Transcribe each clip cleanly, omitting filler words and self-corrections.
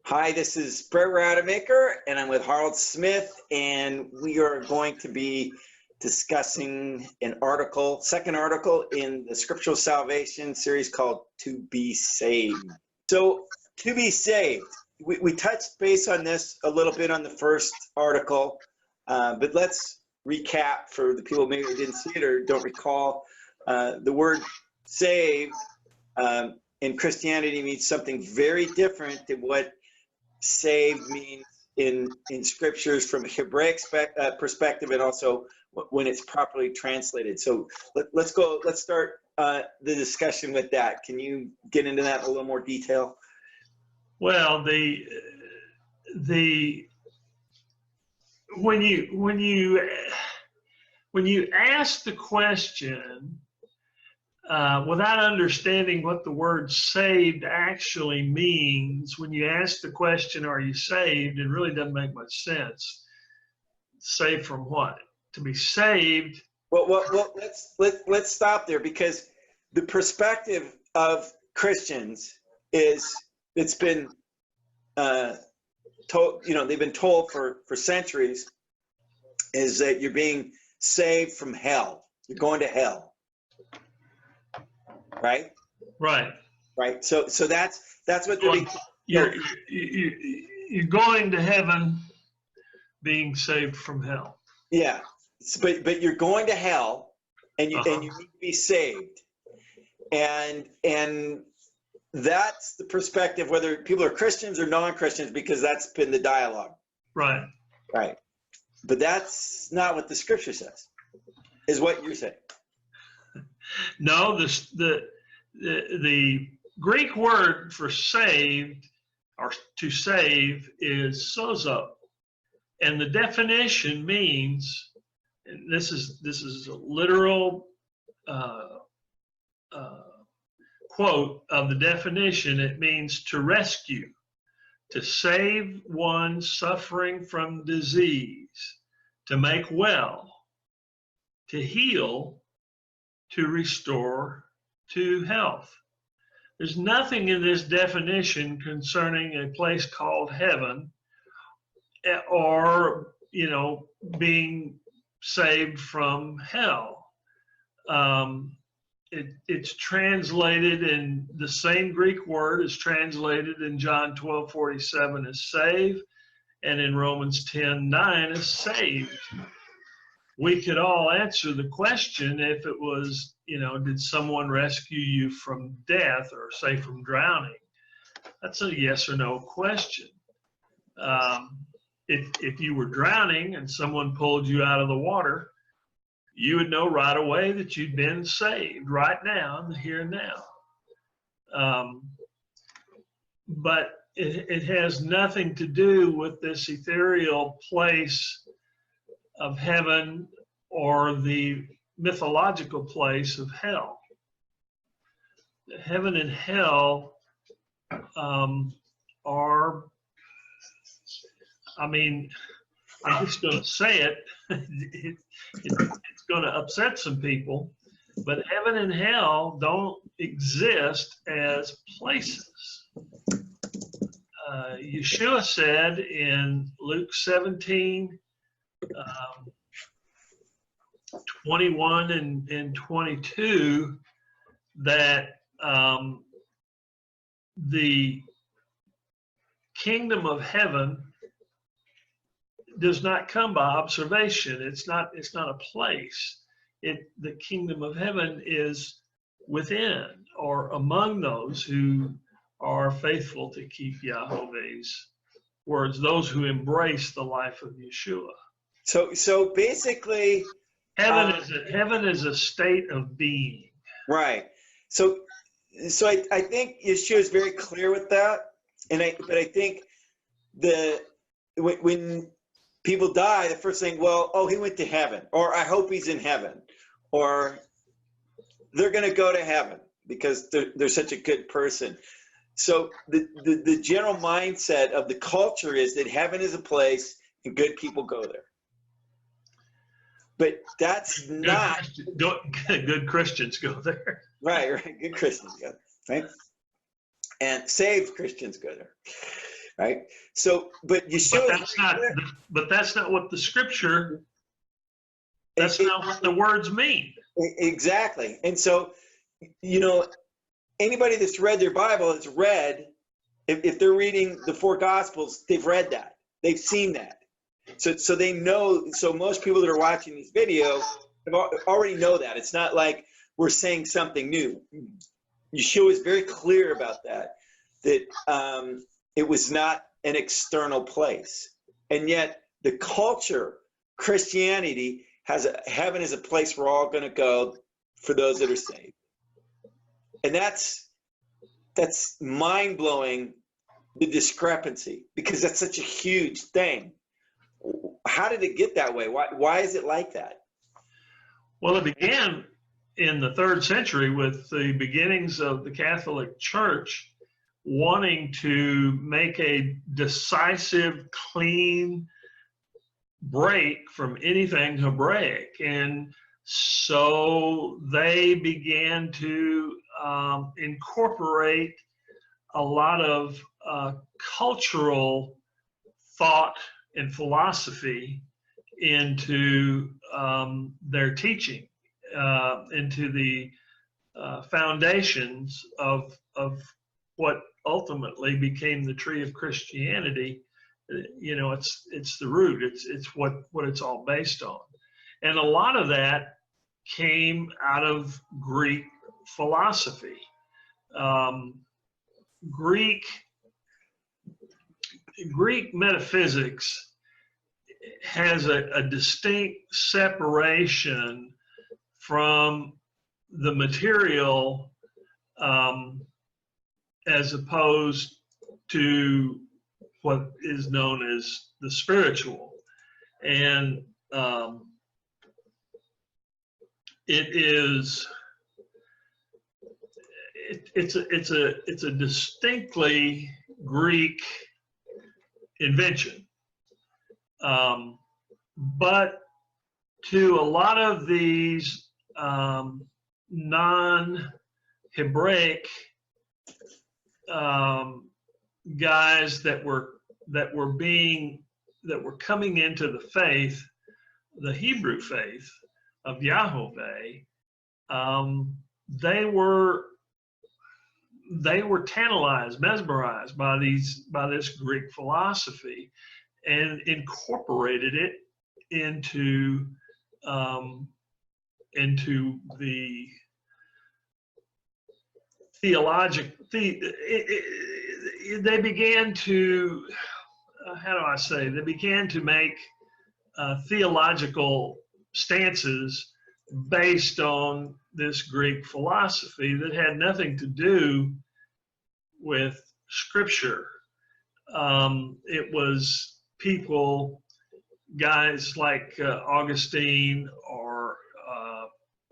Hi, this is Brett Rademacher, and I'm with Harold Smith, and we are going to be discussing an article, second article in the Scriptural Salvation series called To Be Saved. So, to be saved, we touched base on this a little bit on the first article, but let's recap for the people maybe who didn't see it or don't recall. The word saved in Christianity means something very different than what saved means in scriptures from a Hebraic perspective, and also when it's properly translated. So let's start the discussion with that. Can you get into that in a little more detail? Well, when you ask the question without understanding what the word saved actually means, when you ask the question, are you saved, it really doesn't make much sense. Saved from what? To be saved. Well, let's stop there, because the perspective of Christians is, it's been told, they've been told for centuries, is that you're being saved from hell. You're going to hell. Right. So that's what they're being. You're going to heaven, being saved from hell. Yeah, but you're going to hell, and you need to be saved, and that's the perspective, whether people are Christians or non-Christians, because that's been the dialogue. Right. But that's not what the scripture says, is what you're saying. No, the Greek word for saved, or to save, is sozo, and the definition means, and this is a literal quote of the definition. It means to rescue, to save one suffering from disease, to make well, to heal, to restore to health. There's nothing in this definition concerning a place called heaven, or being saved from hell. It's translated in the same Greek word is translated in John 12:47 as save, and in Romans 10:9 as saved. We could all answer the question if it was, did someone rescue you from death, or say from drowning? That's a yes or no question. If you were drowning and someone pulled you out of the water, you would know right away that you'd been saved right now, in the here and now. But it has nothing to do with this ethereal place of heaven or the mythological place of hell. Heaven and hell are, I'm just going to say it, it's going to upset some people, but heaven and hell don't exist as places. Yeshua said in Luke 17, 21 and 22, that the kingdom of heaven does not come by observation. It's not a place. The kingdom of heaven is within, or among those who are faithful to keep Yahweh's words, those who embrace the life of Yeshua. So basically, heaven is a state of being. Right. So I think Yeshua is very clear with that, but I think when people die, the first thing, he went to heaven, or I hope he's in heaven, or they're going to go to heaven because they're such a good person. So the general mindset of the culture is that heaven is a place and good people go there. But that's not good Christians go there. Right. Good Christians go there, right? And saved Christians go there. right? So, but Yeshua, but that's not what the scripture, that's not what the words mean. Exactly. And so, you know, anybody that's read their Bible has read, if they're reading the four Gospels, they've read that. They've seen that. So they know, so most people that are watching this video already know that. It's not like we're saying something new. Yeshua is very clear about that it was not an external place. And yet the culture, Christianity, heaven is a place we're all going to go for those that are saved. And that's mind-blowing, the discrepancy, because that's such a huge thing. How did it get that way? Why is it like that? Well, it began in the 3rd century with the beginnings of the Catholic Church wanting to make a decisive, clean break from anything Hebraic. And so they began to incorporate a lot of cultural thought and philosophy into their teaching, into the foundations of what ultimately became the tree of Christianity. You know, it's the root. It's what it's all based on, and a lot of that came out of Greek philosophy. Greek metaphysics has a distinct separation from the material as opposed to what is known as the spiritual. And it's a distinctly Greek invention. But to a lot of these non-Hebraic guys that were coming into the faith, the Hebrew faith of Yahweh, they were tantalized, mesmerized by this Greek philosophy, and incorporated it into the theological. They began to, how do I say? They began to make theological stances based on this Greek philosophy that had nothing to do with Scripture. It was people, guys like Augustine or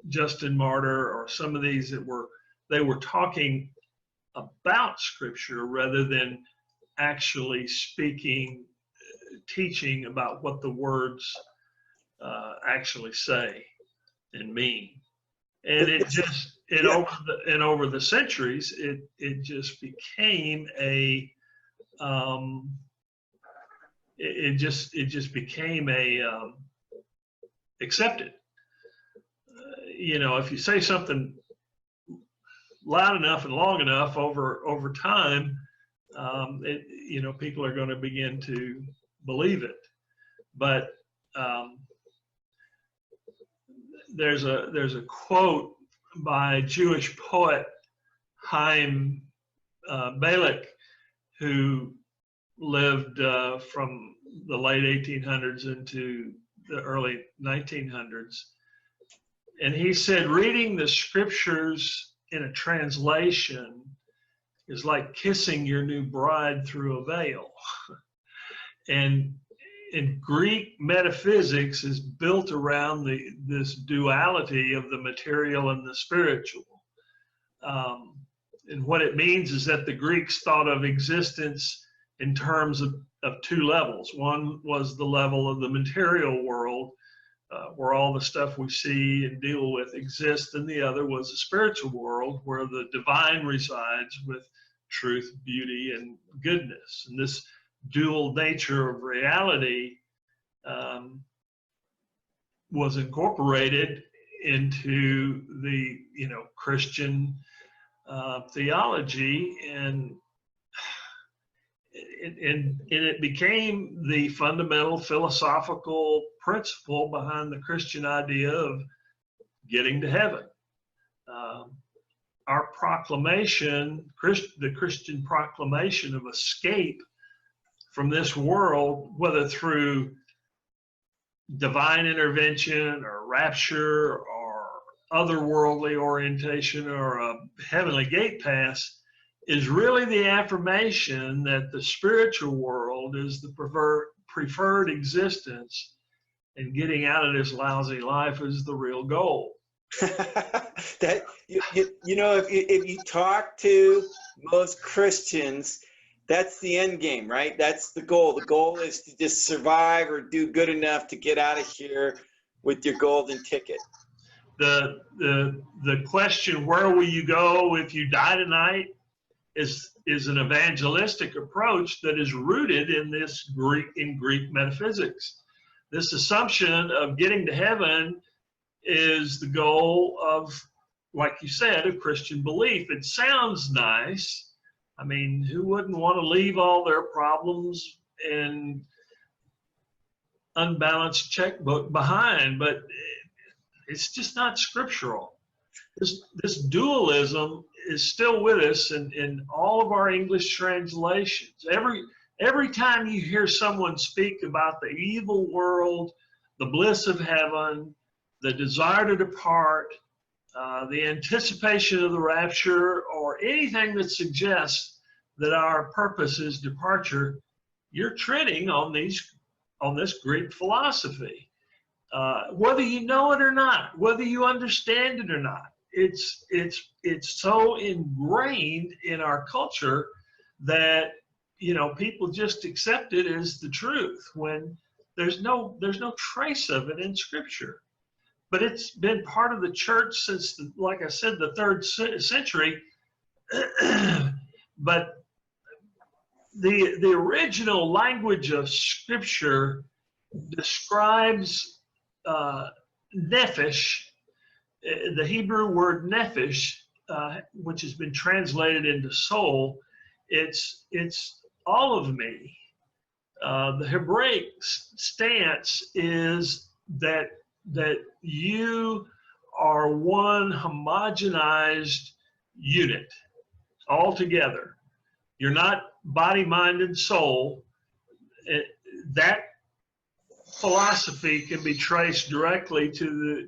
Justin Martyr, or some of these they were talking about Scripture rather than actually speaking, teaching about what the words actually say and mean. And over the centuries, it just became accepted. You know, if you say something loud enough and long enough over time, people are going to begin to believe it. But there's a quote by a Jewish poet, Chaim Balik, who lived from the late 1800s into the early 1900s. And he said, reading the Scriptures in a translation is like kissing your new bride through a veil. And Greek metaphysics is built around this duality of the material and the spiritual. And what it means is that the Greeks thought of existence in terms of two levels. One was the level of the material world, where all the stuff we see and deal with exists, and the other was the spiritual world, where the divine resides with truth, beauty, and goodness. And this dual nature of reality was incorporated into the Christian theology, and it became the fundamental philosophical principle behind the Christian idea of getting to heaven. Our proclamation, the Christian proclamation of escape from this world, whether through divine intervention or rapture or otherworldly orientation or a heavenly gate pass, is really the affirmation that the spiritual world is the preferred existence, and getting out of this lousy life is the real goal. That if you talk to most Christians, that's the end game, right? That's the goal. The goal is to just survive or do good enough to get out of here with your golden ticket. The question, where will you go if you die tonight, is an evangelistic approach that is rooted in Greek metaphysics. This assumption of getting to heaven is the goal of, like you said, a Christian belief. It sounds nice. I mean, who wouldn't want to leave all their problems and unbalanced checkbook behind? But it's just not scriptural. This dualism is still with us in all of our English translations. Every time you hear someone speak about the evil world, the bliss of heaven, the desire to depart, the anticipation of the rapture, or anything that suggests that our purpose is departure, you're treading on this Greek philosophy. Whether you know it or not, whether you understand it or not, it's so ingrained in our culture that people just accept it as the truth when there's no trace of it in Scripture. But it's been part of the church since, like I said, the 3rd century. But the original language of Scripture describes nephesh, the Hebrew word nephesh, which has been translated into soul. It's all of me. The Hebraic stance is that you are one homogenized unit altogether. You're not body, mind, and soul. That philosophy can be traced directly to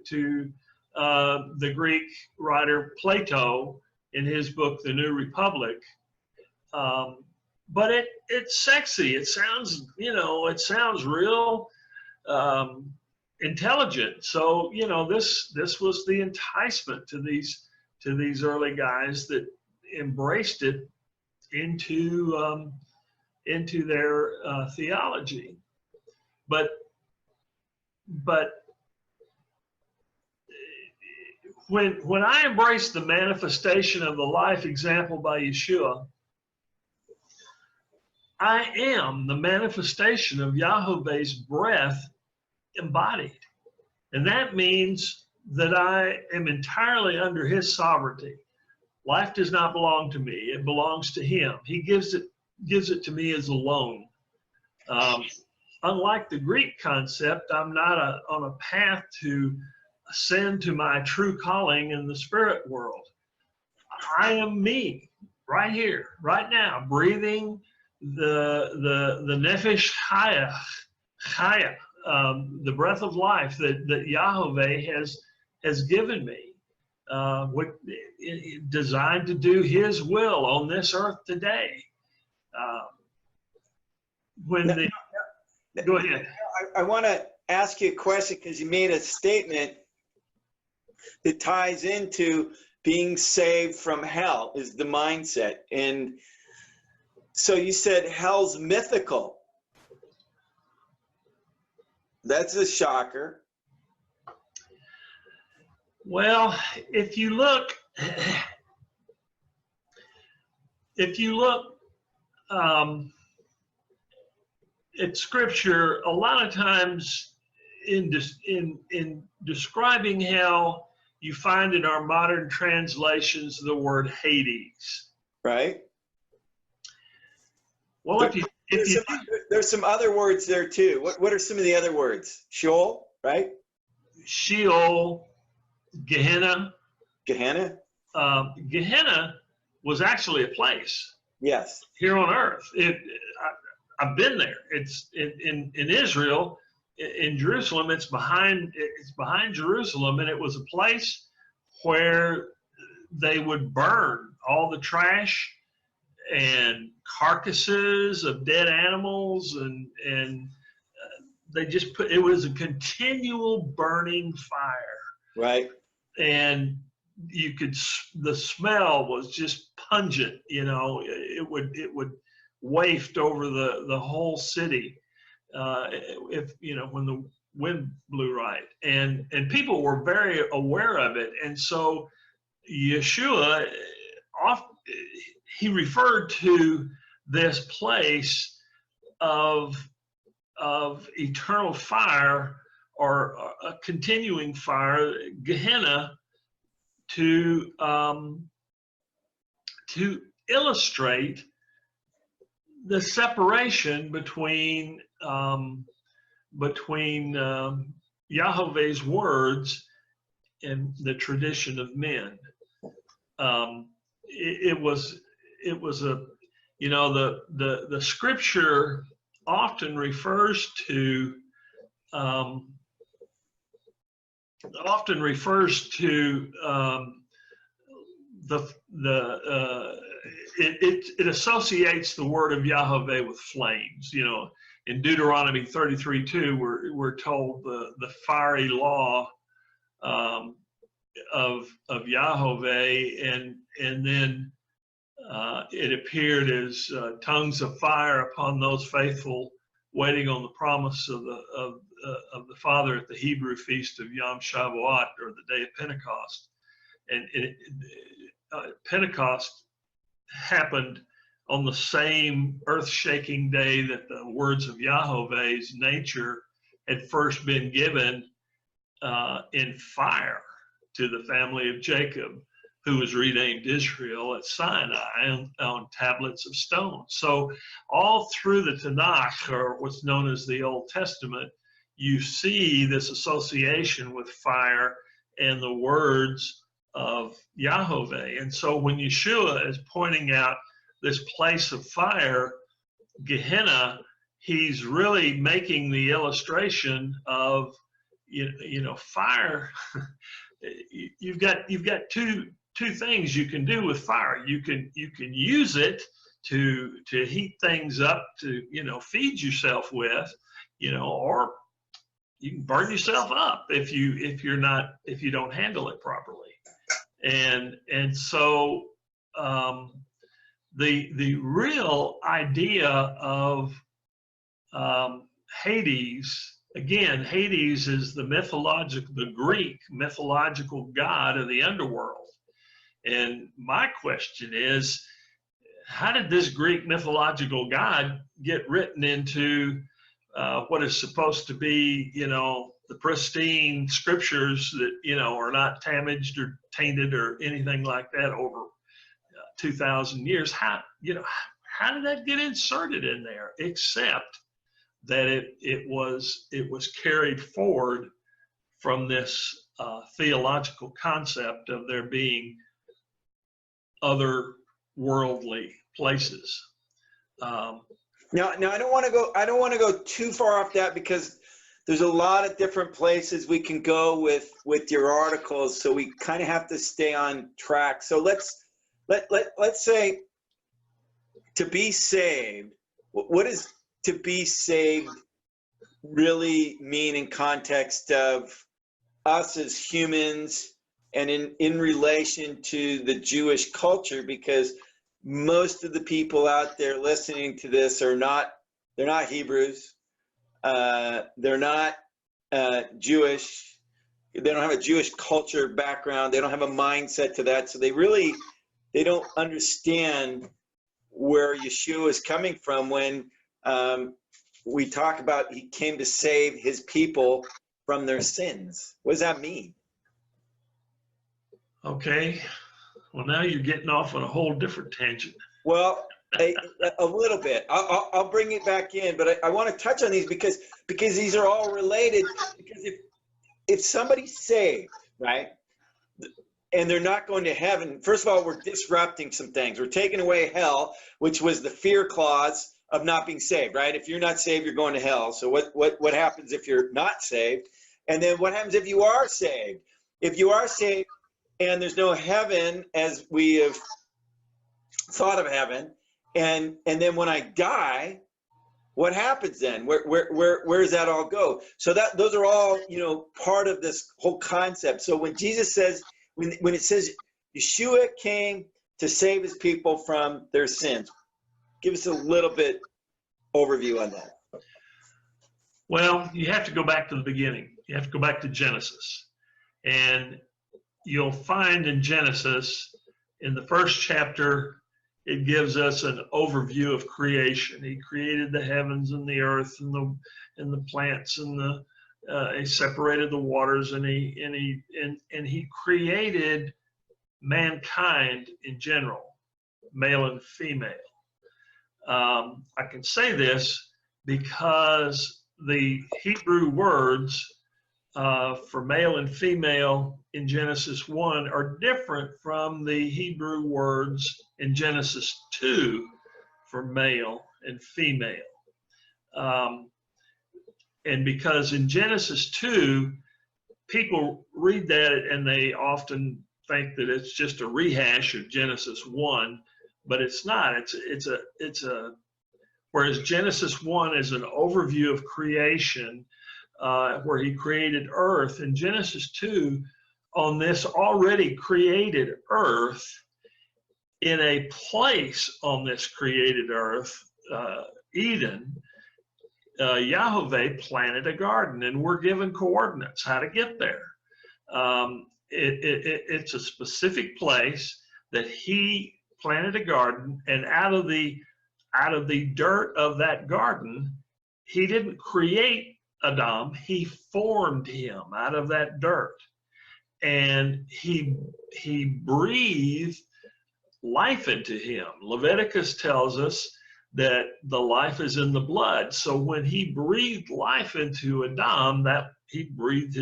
the Greek writer Plato in his book, The New Republic. But it's sexy. It sounds, it sounds real intelligent. So, this was the enticement to these early guys that embraced it into their theology. But when I embrace the manifestation of the life example by Yeshua, I am the manifestation of Yahweh's breath embodied. And that means that I am entirely under his sovereignty. Life does not belong to me. It belongs to him. He gives it to me as a loan. Unlike the Greek concept, I'm not on a path to ascend to my true calling in the spirit world. I am me right here, right now, breathing the nefesh chaya, the breath of life that Yahweh has given me, designed to do his will on this earth today. Go ahead. I want to ask you a question because you made a statement that ties into being saved from hell is the mindset. And so you said hell's mythical. That's a shocker. Well, if you look, if you look at Scripture, a lot of times in describing hell, you find in our modern translations the word Hades. Right. Well, there's some other words there too. What are some of the other words? Sheol, right? Sheol, Gehenna. Gehenna. Gehenna was actually a place. Yes. Here on earth. I've been there. It's in Israel, in Jerusalem. It's behind Jerusalem, and it was a place where they would burn all the trash and carcasses of dead animals, and they just it was a continual burning fire. Right. And the smell was just pungent. It would waft over the whole city when the wind blew right, and people were very aware of it. And so Yeshua he referred to this place of eternal fire, or a continuing fire, Gehenna, to illustrate the separation between Yahweh's words and the tradition of men. It was the Scripture often refers to it associates the word of Yahweh with flames. In Deuteronomy 33:2, we're told the fiery law of Yahweh, and then it appeared as tongues of fire upon those faithful waiting on the promise of the Father at the Hebrew feast of Yom Shavuot, or the day of Pentecost. And Pentecost happened on the same earth-shaking day that the words of Yahweh's nature had first been given in fire to the family of Jacob, who was renamed Israel at Sinai on tablets of stone. So all through the Tanakh, or what's known as the Old Testament, you see this association with fire and the words of Yahweh. And so when Yeshua is pointing out this place of fire, Gehenna, he's really making the illustration of, fire. You've got two things you can do with fire. You can use it to heat things up, to feed yourself with, or you can burn yourself up if you don't handle it properly. And so the real idea of Hades. Again, Hades is the Greek mythological god of the underworld. And my question is, how did this Greek mythological god get written into what is supposed to be, the pristine scriptures that, are not damaged or tainted or anything like that over 2,000 years? How did that get inserted in there, except that it was carried forward from this theological concept of there being other worldly places. Now I don't want to go too far off that, because there's a lot of different places we can go with your articles, so we kind of have to stay on track. So let's say, to be saved, what does to be saved really mean in context of us as humans, and in relation to the Jewish culture? Because most of the people out there listening to this they're not Hebrews, they're not Jewish, they don't have a Jewish culture background, they don't have a mindset to that, so they don't understand where Yeshua is coming from when we talk about he came to save his people from their sins. What does that mean? Okay. Well, now you're getting off on a whole different tangent. Well, a little bit. I'll bring it back in, but I want to touch on these because these are all related. Because if somebody's saved, right, and they're not going to heaven, first of all, we're disrupting some things. We're taking away hell, which was the fear clause of not being saved, right? If you're not saved, you're going to hell. So what happens if you're not saved? And then what happens if you are saved? If you are saved and there's no heaven as we have thought of heaven, and then when I die, what happens then? Where does that all go? So those are all, part of this whole concept. So when Jesus says, when it says Yeshua came to save his people from their sins, give us a little bit overview on that. Well, you have to go back to the beginning. You have to go back to Genesis. And you'll find in Genesis, in the first chapter, it gives us an overview of creation. He created the heavens and the earth and the plants and he separated the waters, and he created mankind in general, male and female. I can say this because the Hebrew words for male and female in Genesis 1 are different from the Hebrew words in Genesis 2 for male and female. And because in Genesis 2, people read that and they often think that it's just a rehash of Genesis 1, but it's not. Whereas Genesis 1 is an overview of creation, where he created earth. In Genesis 2, on this already created earth, in a place on this created earth, Eden, Yahweh planted a garden, and we're given coordinates how to get there. It's a specific place that he planted a garden, and out of the dirt of that garden, he didn't create Adam, he formed him out of that dirt, and he breathed life into him. Leviticus tells us that the life is in the blood. So when he breathed life into Adam, that he breathed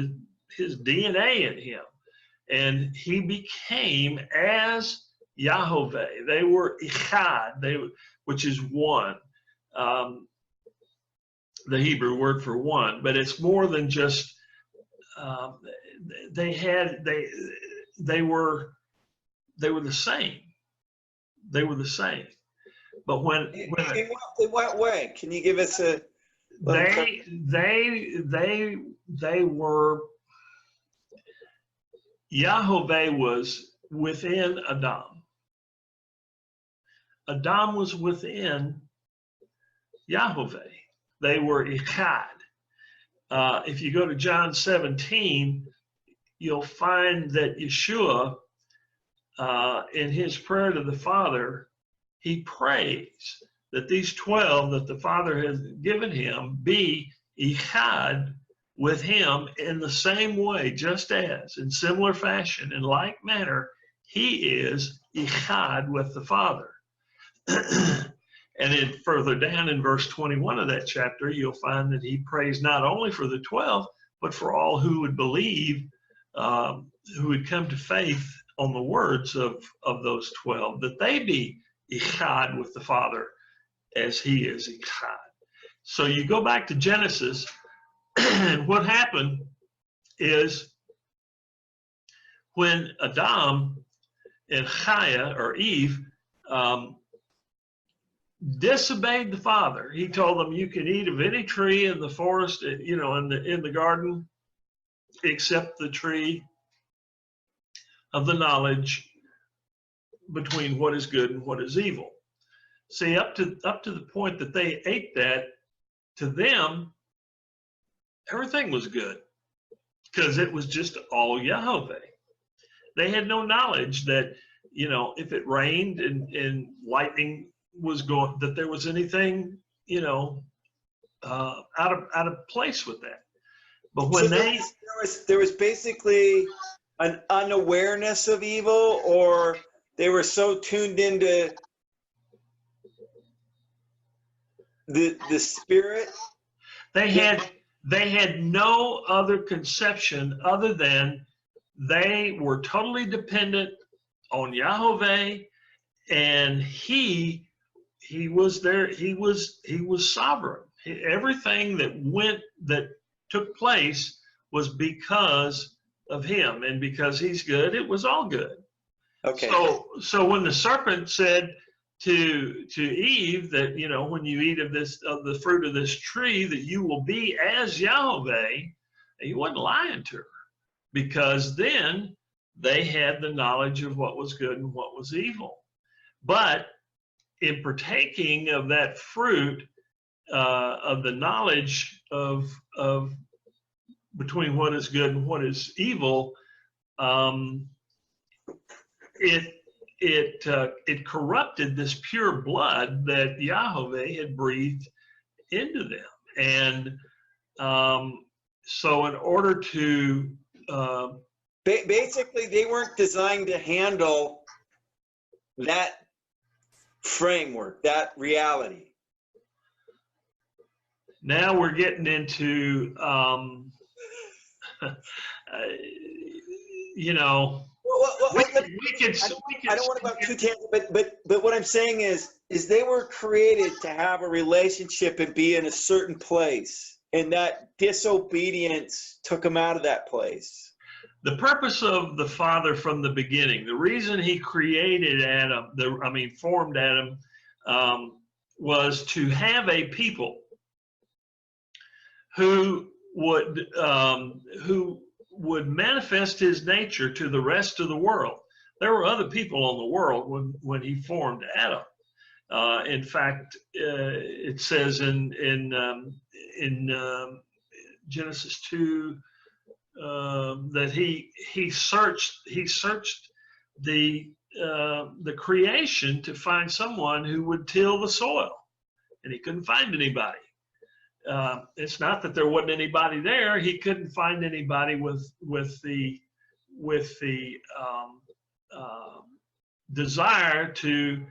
his DNA in him, and he became as Yahweh. They were Echad, which is one. The Hebrew word for one, but it's more than just. They were the same. They were the same. But in what way? Can you give us a? They were. Yahweh was within Adam. Adam was within Yahweh. They were Echad. If you go to John 17, you'll find that Yeshua, in his prayer to the Father, he prays that these 12 that the Father has given him be Echad with him in the same way, just as, in similar fashion, in like manner, he is Echad with the Father. And then further down in verse 21 of that chapter, you'll find that he prays not only for the 12, but for all who would believe, who would come to faith on the words of those 12, that they be Echad with the Father as he is Echad. So you go back to Genesis, and what happened is when Adam and Chaya, or Eve, disobeyed the Father. He told them, you can eat of any tree in the forest, in the garden, except the tree of the knowledge between what is good and what is evil. See, up to the point that they ate that, to them, everything was good, because it was just all Yahweh. They had no knowledge that, if it rained and lightning that there was anything, out of place with that. But when there was basically an unawareness of evil, or they were so tuned into the spirit. They had no other conception other than they were totally dependent on Yahweh, and he was there. He was sovereign. Everything that took place was because of him, and because he's good, it was all good. Okay. So when the serpent said to Eve that, when you eat of the fruit of this tree, that you will be as Yahweh, he wasn't lying to her, because then they had the knowledge of what was good and what was evil. But in partaking of that fruit, of the knowledge of between what is good and what is evil, it corrupted this pure blood that Yahweh had breathed into them. And so in order to basically, they weren't designed to handle that framework, that reality. Now we're getting into I don't want to go too tangent, but what I'm saying is they were created to have a relationship and be in a certain place, and that disobedience took them out of that place. The purpose of the Father from the beginning, the reason he created Adam, formed Adam, was to have a people who would manifest his nature to the rest of the world. There were other people on the world when he formed Adam. In fact, it says in Genesis 2 that he searched the creation to find someone who would till the soil, and he couldn't find anybody. It's not that there wasn't anybody there. He couldn't find anybody with the desire to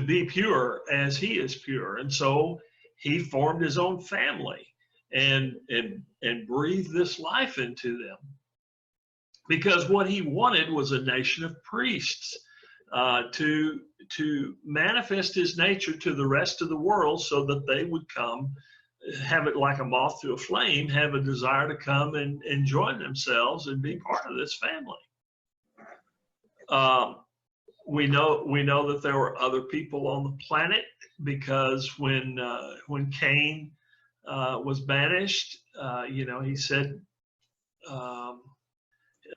be pure as he is pure, and so he formed his own family and breathed this life into them, because what he wanted was a nation of priests to manifest his nature to the rest of the world, so that they would come, have it like a moth to a flame, have a desire to come and join themselves and be part of this family. We know that there were other people on the planet, because when Cain was banished, he said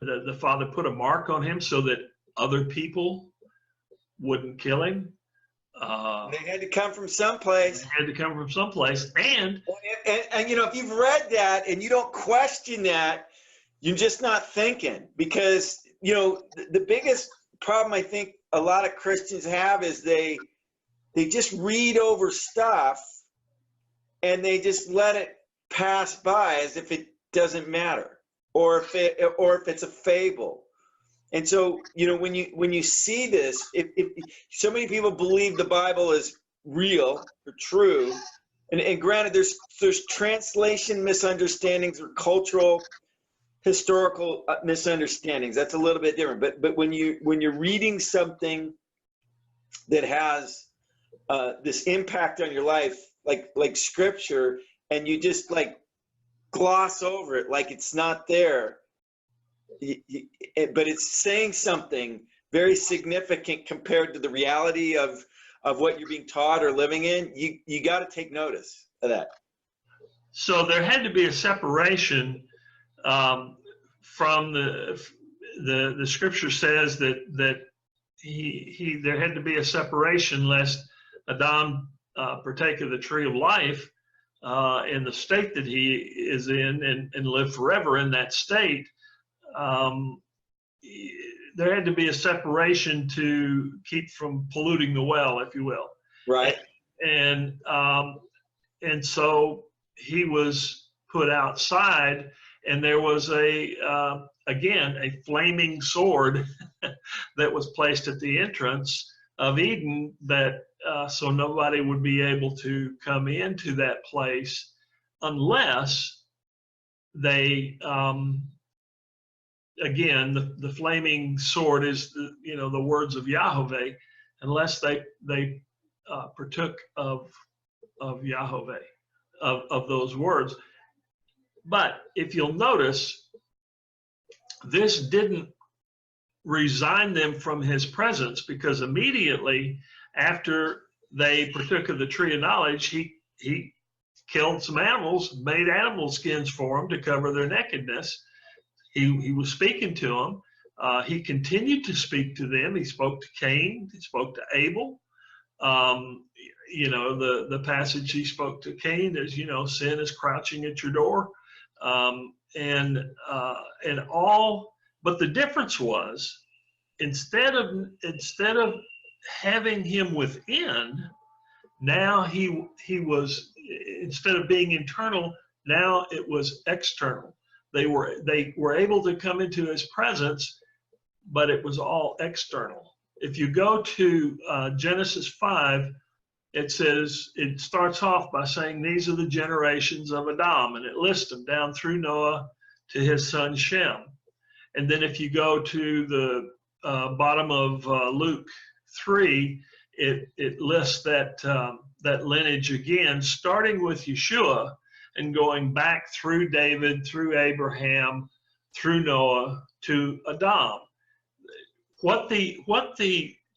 the Father put a mark on him so that other people wouldn't kill him. They had to come from someplace. And if you've read that and you don't question that, you're just not thinking. Because the biggest problem I think a lot of Christians have is they just read over stuff and they just let it pass by as if it doesn't matter, or if it's a fable. And so, when you see this, if so many people believe the Bible is real or true, and granted, there's translation misunderstandings or cultural, historical misunderstandings. That's a little bit different. But when you're reading something that has this impact on your life, like Scripture, and you just gloss over it like it's not there, but it's saying something very significant compared to the reality of what you're being taught or living in, you got to take notice of that. So there had to be a separation from the Scripture says that there had to be a separation lest Adam partake of the tree of life in the state that he is in and live forever in that state. There had to be a separation to keep from polluting the well, if you will. Right. And so he was put outside, and there was again a flaming sword that was placed at the entrance of Eden, that so nobody would be able to come into that place unless they again, the flaming sword is the words of Yahweh, unless they partook of Yahweh, of those words. But if you'll notice, this didn't resign them from his presence, because immediately after they partook of the tree of knowledge, he killed some animals, made animal skins for them to cover their nakedness. He was speaking to them. He continued to speak to them. He spoke to Cain. He spoke to Abel. The passage he spoke to Cain is, sin is crouching at your door, and all. But the difference was, instead of having him within, now he was, instead of being internal, now it was external. They were able to come into his presence, but it was all external. If you go to Genesis 5, it starts off by saying, these are the generations of Adam, and it lists them down through Noah to his son Shem. And then if you go to the bottom of Luke 3, it lists that lineage again, starting with Yeshua and going back through David, through Abraham, through Noah to Adam. What the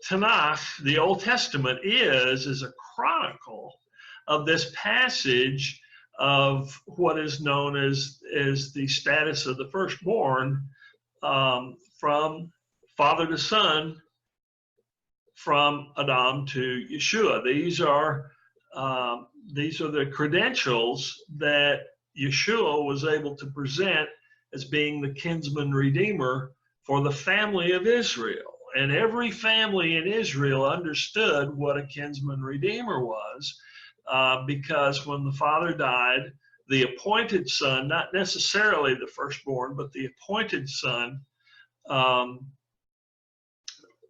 Tanakh, the Old Testament, is a chronicle of this passage of what is known as the status of the firstborn, from father to son, from Adam to Yeshua. These are the credentials that Yeshua was able to present as being the kinsman redeemer for the family of Israel. And every family in Israel understood what a kinsman redeemer was, because when the father died, the appointed son, not necessarily the firstborn, but the appointed son,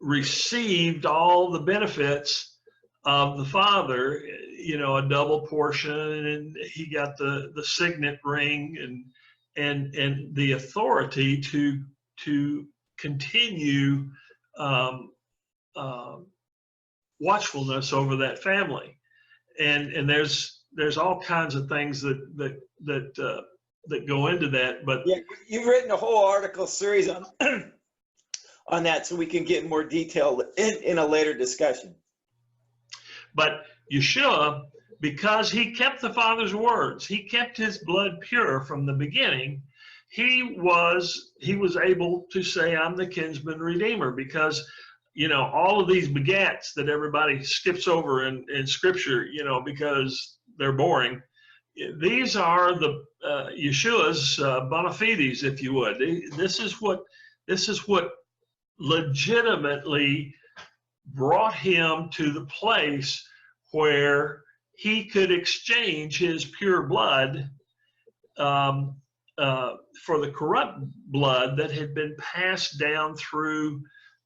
received all the benefits of the father, a double portion, and he got the signet ring and the authority to continue watchfulness over that family. And there's all kinds of things that go into that. But yeah, you've written a whole article series on on that, so we can get more detail in a later discussion. But Yeshua, because he kept the Father's words, he kept his blood pure from the beginning, he was able to say, I'm the kinsman redeemer, because all of these begats that everybody skips over in scripture, because they're boring, these are the Yeshua's bona fides, if you would. This is what legitimately brought him to the place where he could exchange his pure blood for the corrupt blood that had been passed down through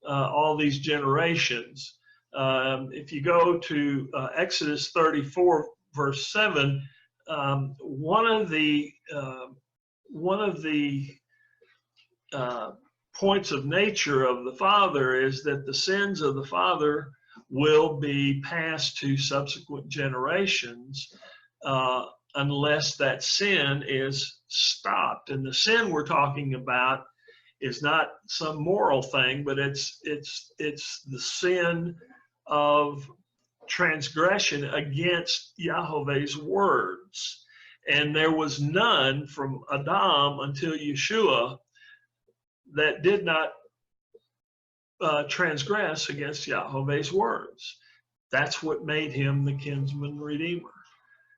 all these generations. If you go to Exodus 34, verse 7, one of the points of nature of the father is that the sins of the father will be passed to subsequent generations unless that sin is stopped. And the sin we're talking about is not some moral thing, but it's the sin of transgression against Yahweh's words. And there was none from Adam until Yeshua that did not transgress against Yahweh's words. That's what made him the kinsman redeemer.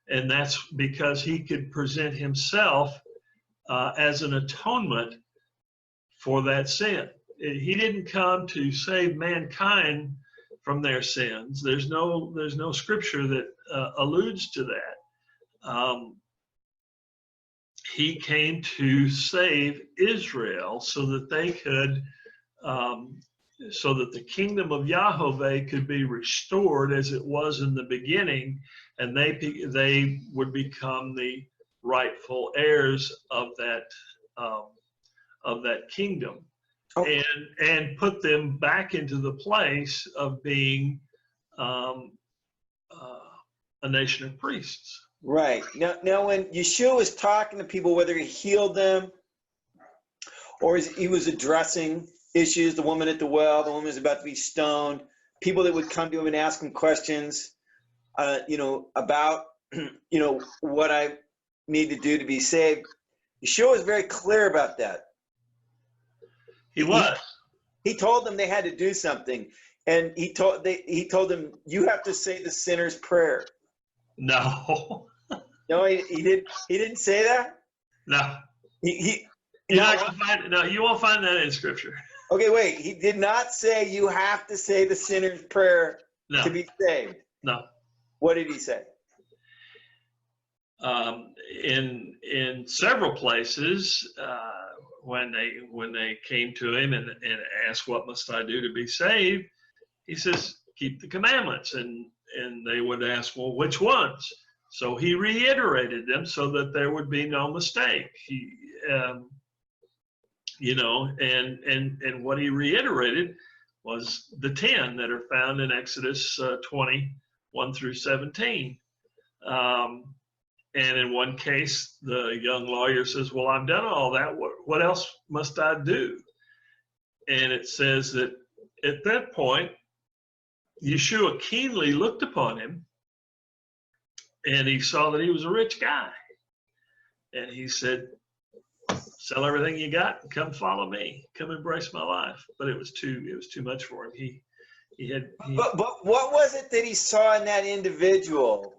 And that's because he could present himself as an atonement for that sin. He didn't come to save mankind from their sins. There's no scripture that alludes to that. He came to save Israel so that they could, so that the kingdom of Yahweh could be restored as it was in the beginning, and they would become the rightful heirs of that kingdom, and put them back into the place of being a nation of priests. Right. Now, when Yeshua was talking to people, whether he healed them or he was addressing issues, the woman at the well, the woman was about to be stoned, people that would come to him and ask him questions, about, what I need to do to be saved. Yeshua was very clear about that. He was. He told them they had to do something, and he told them, you have to say the sinner's prayer. No. No, he didn't say that. No. You won't find that in scripture. Okay, wait. He did not say you have to say the sinner's prayer to be saved. No. What did he say? In several places, when they came to him and asked, "What must I do to be saved?" he says, "Keep the commandments." And they would ask, "Well, which ones?" So he reiterated them so that there would be no mistake. And what he reiterated was the 10 that are found in Exodus 20:1 through 17. And in one case, the young lawyer says, "Well, I've done all that. What else must I do?" And it says that at that point, Yeshua keenly looked upon him, and he saw that he was a rich guy. And he said, "Sell everything you got and come follow me. Come embrace my life." But it was too much for him. But what was it that he saw in that individual?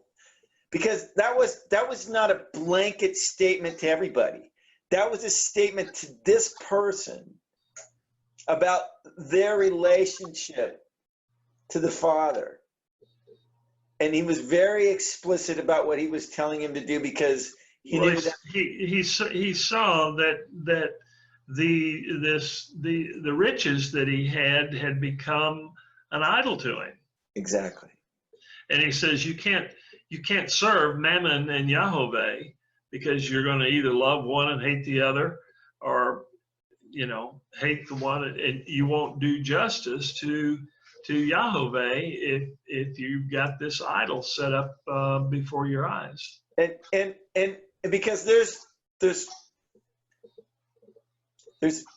Because that was not a blanket statement to everybody. That was a statement to this person about their relationship to the Father. And he was very explicit about what he was telling him to do, because he knew that he saw that the riches that he had become an idol to him. Exactly. And he says you can't serve Mammon and Yahweh, because you're going to either love one and hate the other, or hate the one, and you won't do justice to Yahweh if you've got this idol set up before your eyes. And because there's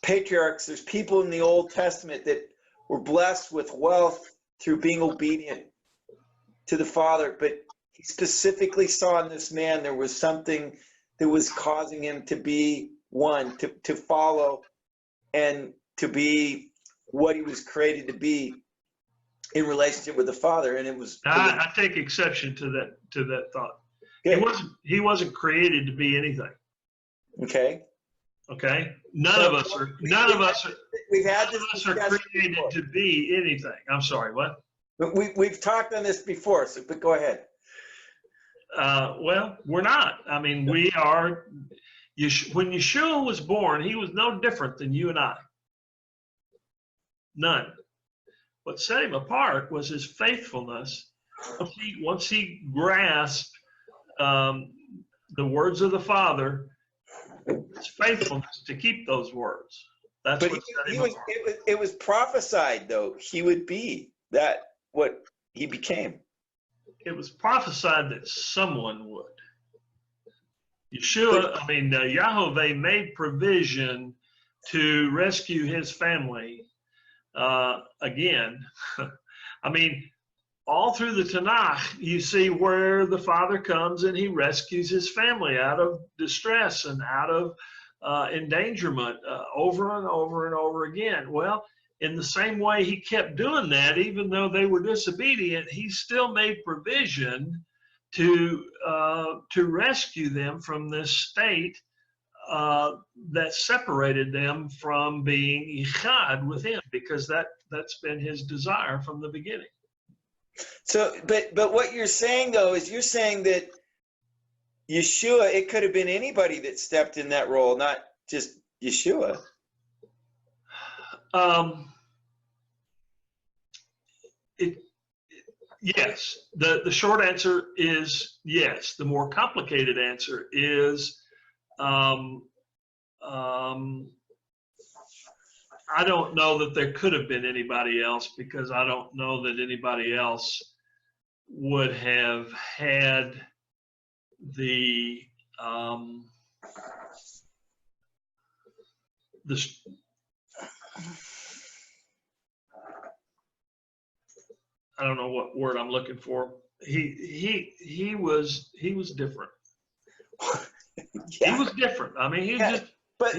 patriarchs, there's people in the Old Testament that were blessed with wealth through being obedient to the Father, but he specifically saw in this man there was something that was causing him to be one, to follow, and to be what he was created to be in relationship with the Father. And it was I take exception to that thought. Okay. He wasn't created to be anything. Okay. None of us are created before to be anything. I'm sorry, what? But we've talked on this before, but go ahead. Well, we're not. I mean, we are. When Yeshua was born, he was no different than you and I. None. What set him apart was his faithfulness. Once he grasped the words of the Father, his faithfulness to keep those words. That's what set him apart. It was prophesied, though, he would be that what he became. It was prophesied that someone would. Yahweh made provision to rescue his family again. I mean, all through the Tanakh, you see where the Father comes and he rescues his family out of distress and out of endangerment over and over and over again. Well, in the same way he kept doing that, even though they were disobedient, he still made provision to rescue them from this state that separated them from being ichad with him, because that's been his desire from the beginning. So, but what you're saying though is you're saying that Yeshua, it could have been anybody that stepped in that role, not just Yeshua. Yes. The short answer is yes. The more complicated answer is I don't know that there could have been anybody else, because I don't know that anybody else would have had the I don't know what word I'm looking for. He was different. Yeah. He was different. I mean, he Yeah. just. But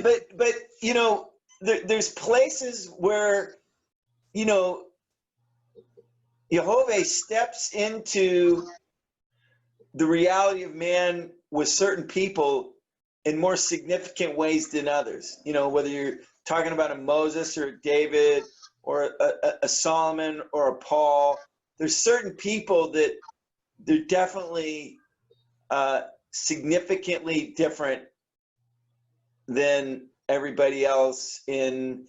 you know, there's places where, you know, Jehovah steps into the reality of man with certain people in more significant ways than others. You know, whether you're talking about a Moses or a David or a Solomon or a Paul, there's certain people that they're definitely significantly different than everybody else in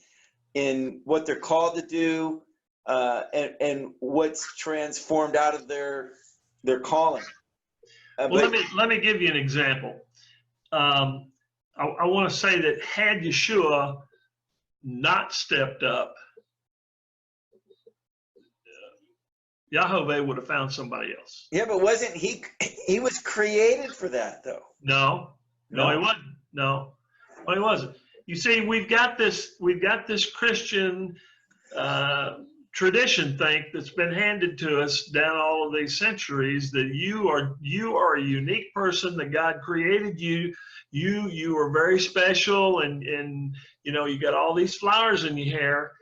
what they're called to do, and what's transformed out of their calling. Well, let me give you an example. I want to say that had Yeshua not stepped up, Yahweh would have found somebody else. Yeah, but wasn't he was created for that though? No, he wasn't. No, he wasn't. You see, we've got this Christian tradition that's been handed to us down all of these centuries, that you are a unique person, that God created you. You are very special, and you know, you got all these flowers in your hair.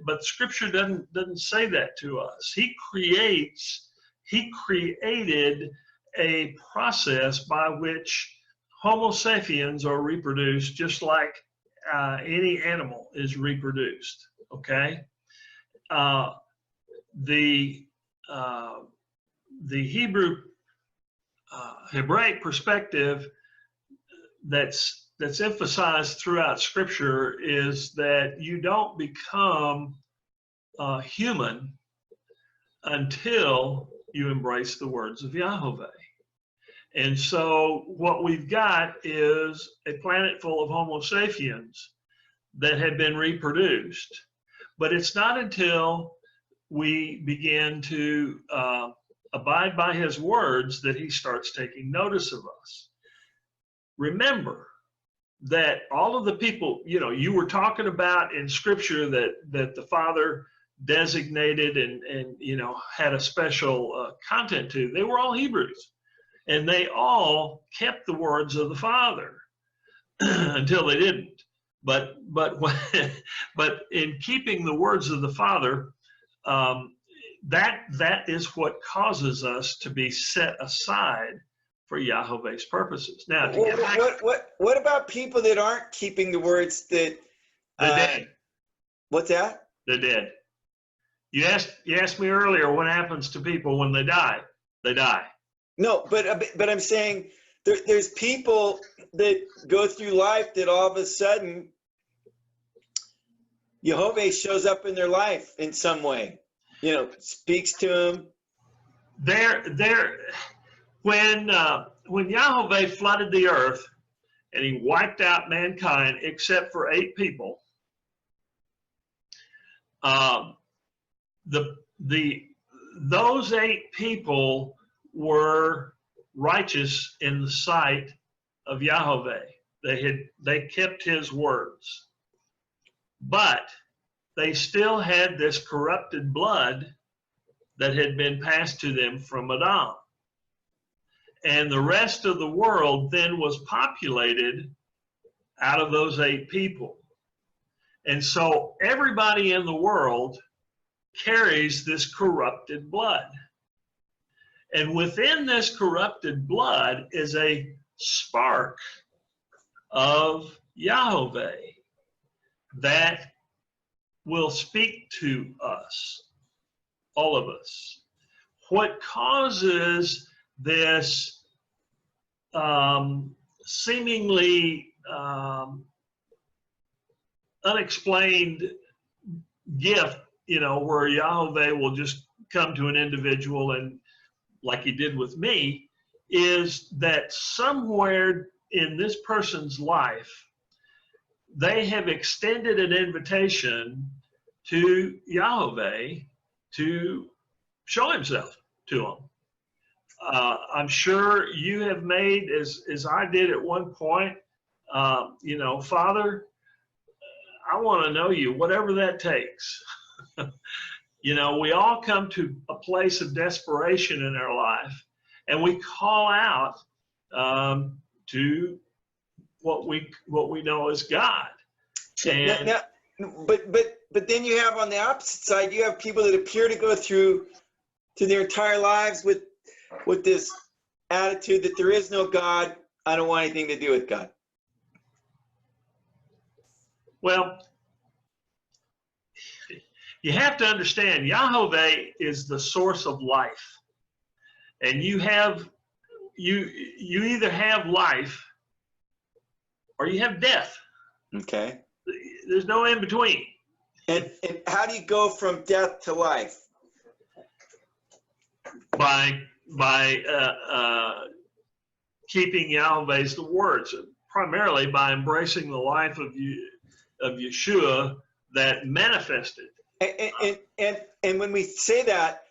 But Scripture doesn't say that to us. He created a process by which Homo sapiens are reproduced, just like any animal is reproduced. Okay, the Hebrew Hebraic perspective that's emphasized throughout Scripture is that you don't become human until you embrace the words of Yahweh. And so what we've got is a planet full of Homo sapiens that have been reproduced. But it's not until we begin to abide by his words that he starts taking notice of us. Remember that all of the people, you know, you were talking about in Scripture that the Father designated and you know, had a special content to, they were all Hebrews, and they all kept the words of the Father until they didn't. But in keeping the words of the Father, that is what causes us to be set aside for Yahweh's purposes. Now, to get back, what about people that aren't keeping the words that they're dead? What's that? They're dead. You asked me earlier what happens to people when they die. They die. No, but I'm saying there's people that go through life that all of a sudden Jehovah shows up in their life in some way, you know, speaks to them. When Yahweh flooded the earth and he wiped out mankind except for 8 people, those 8 people were righteous in the sight of Yahweh. They kept his words, but they still had this corrupted blood that had been passed to them from Adam. And the rest of the world then was populated out of those 8 people. And so everybody in the world carries this corrupted blood. And within this corrupted blood is a spark of Yahweh that will speak to us, all of us. what causes this seemingly unexplained gift, where Yahweh will just come to an individual and, like he did with me, is that somewhere in this person's life, they have extended an invitation to Yahweh to show himself to them. I'm sure you have made, as I did at one point, Father, I want to know you, whatever that takes. We all come to a place of desperation in our life, and we call out to what we know as God. And but then you have, on the opposite side, you have people that appear to go through to their entire lives with this attitude that there is no God. I don't want anything to do with God. Well, you have to understand, Yahweh is the source of life, and you either have life or you have death. Okay. There's no in between. And how do you go from death to life? By keeping Yahweh's words, primarily by embracing the life of Yeshua that manifested. And when we say that,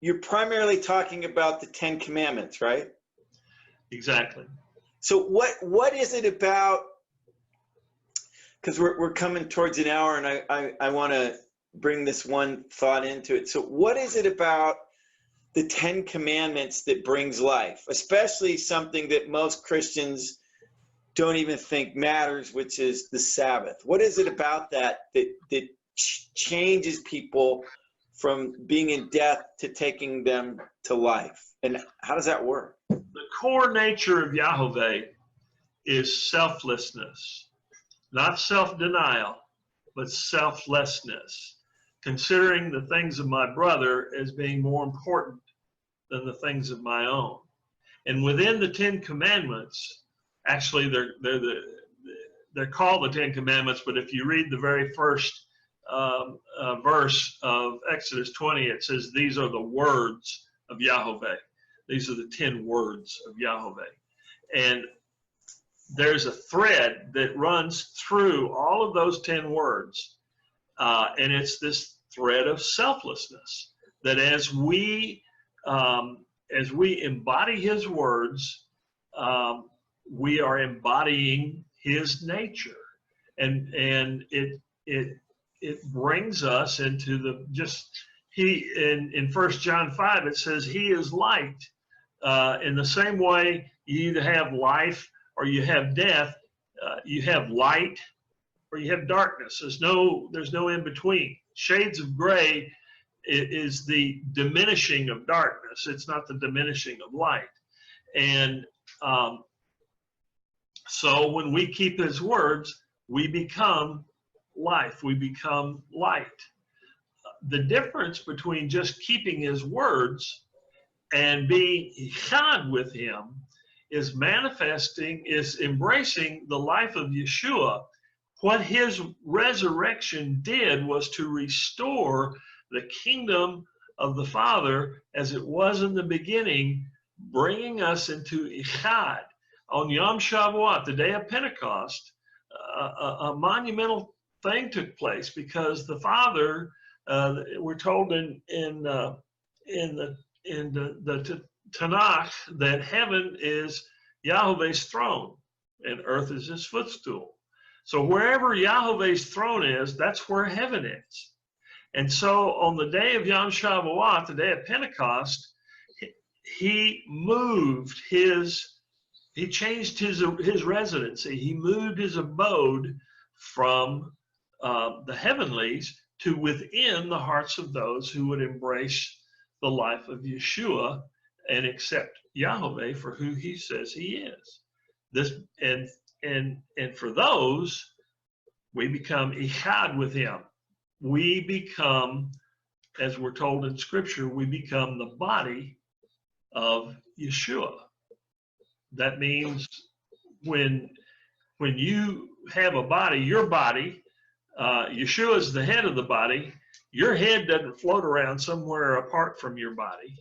you're primarily talking about the Ten Commandments, right? Exactly. So what is it about? Because we're coming towards an hour, and I want to bring this one thought into it. So what is it about the Ten Commandments that brings life, especially something that most Christians don't even think matters, which is the Sabbath? What is it about that changes people from being in death to taking them to life? And how does that work? The core nature of Yahweh is selflessness, not self-denial, but selflessness, considering the things of my brother as being more important than the things of my own. And within the Ten Commandments, actually they're called the Ten Commandments, but if you read the very first verse of Exodus 20, it says, these are the words of Yahweh. These are the 10 words of Yahweh. And there's a thread that runs through all of those 10 words. And it's this thread of selflessness, that as we embody his words, we are embodying his nature. And it brings us into in 1 John 5, it says he is light. In the same way, you either have life or you have death. You have light or you have darkness. There's no in between. Shades of gray is the diminishing of darkness. It's not the diminishing of light. And so when we keep his words, we become life. We become light. The difference between just keeping his words and being echad with him is embracing the life of Yeshua. What his resurrection did was to restore the kingdom of the Father as it was in the beginning, bringing us into echad. On Yom Shavuot, the day of Pentecost, a monumental thing took place, because the Father, we're told in the Tanakh that heaven is Yahweh's throne and earth is his footstool. So wherever Yahweh's throne is, that's where heaven is. And so on the day of Yom Shavuot, the day of Pentecost, he changed his residency. He moved his abode from the heavenlies to within the hearts of those who would embrace the life of Yeshua and accept Yahweh for who he says he is. And for those, we become echad with him. We become as we're told in Scripture, we become the body of Yeshua. That means when you have a body, your body, Yeshua is the head of the body. Your head doesn't float around somewhere apart from your body.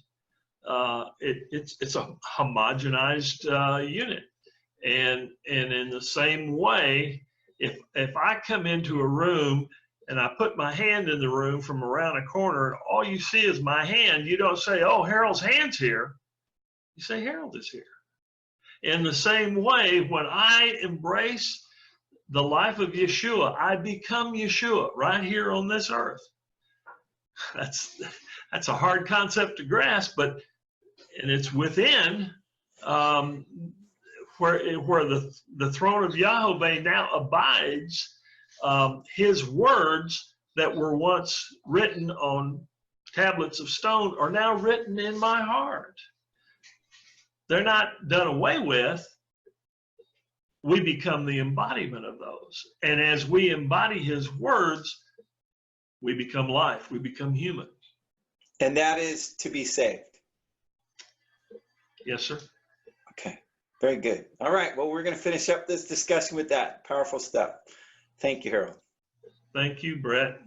It's a homogenized unit. And in the same way, if I come into a room and I put my hand in the room from around a corner and all you see is my hand, you don't say, oh, Harold's hand's here. You say, Harold is here. In the same way, when I embrace the life of Yeshua, I become Yeshua right here on this earth. That's a hard concept to grasp, and it's within where the throne of Yahweh now abides. His words that were once written on tablets of stone are now written in my heart. They're not done away with. We become the embodiment of those. And as we embody his words, we become life. We become human. And that is to be saved. Yes, sir. Okay. Very good. All right. Well, we're going to finish up this discussion with that. Powerful stuff. Thank you, Harold. Thank you, Brett.